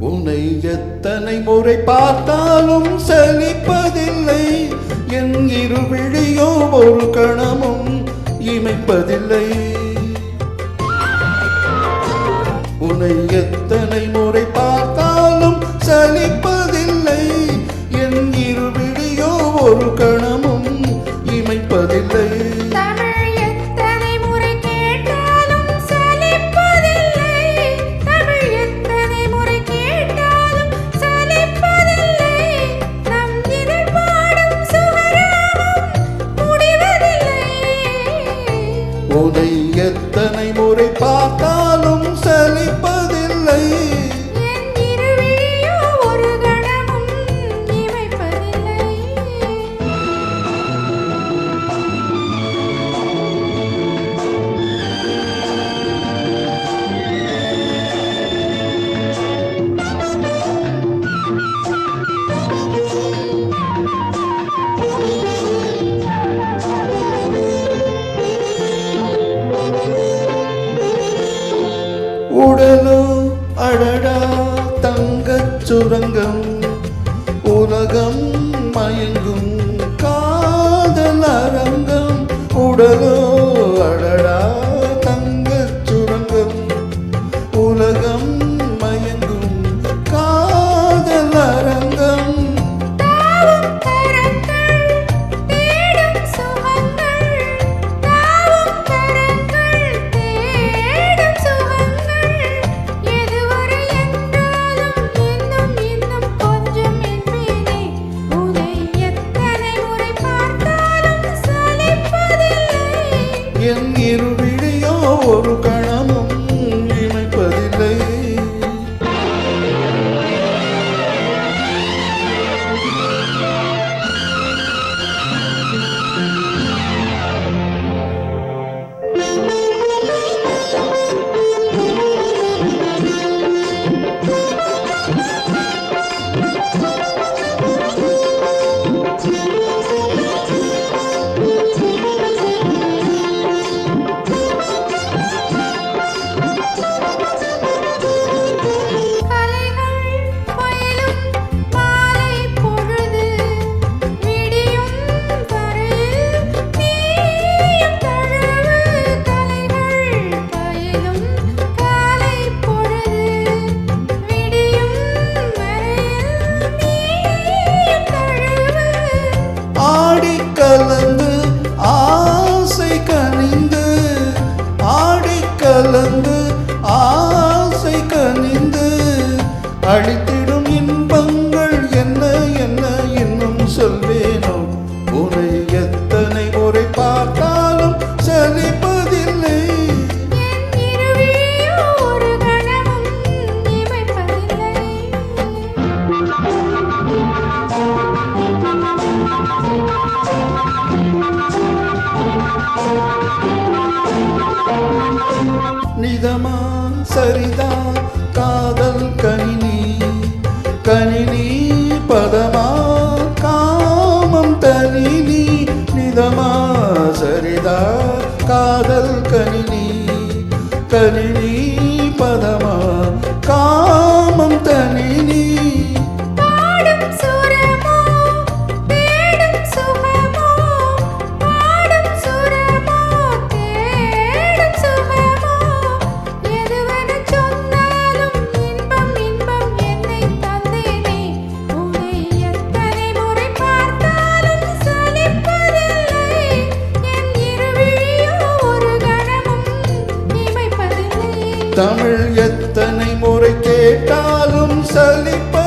உன்னை எத்தனை முறை பார்த்தாலும் சலிப்பதில்லை, என் இரு விழியோ ஒரு கணமும் இமைப்பதில்லை. உன்னை எத்தனை முறை பார்த்தாலும் சலிப்பதில்லை, என் இரு விழியோ ஒரு கணமும் இமைப்பதில்லை. உன்னை எத்தனை முறை பார்த்தாலும் சலிப்பதில்லை, என் இரு விழியோ ஒரு கணமும் இமைப்பதில்லை. உடலோ அடடா தங்கச் சுரங்கம், உலகம் மயங்கும் காதல் அரங்கம். உடலோ அடடா தங்கச் சுரங்கம், உலகம் மயங்கும் காதல் அரங்கம். என் இரு விழியோ ஒரு கணமும் இமைப்பதில்லை. கலந்து ஆசை கனிந்து, ஆடிக்கலந்து ஆசை கனிந்து, அழித்திடும் இன்பங்கள் என்ன என்ன இன்னும் சொல்வேனோ. உன்னை எத்தனை முறை பார்த்தாலும் சலிப்பதில்லை, நிதமா சரிதா காதல் கணினி, கணினி பதமா காமம் தனினி. நிதமா சரிதா காதல் கணினி, கணினி பதமா காமம் தனினி. தமிழ் எத்தனை முறை கேட்டாலும் சலிப்ப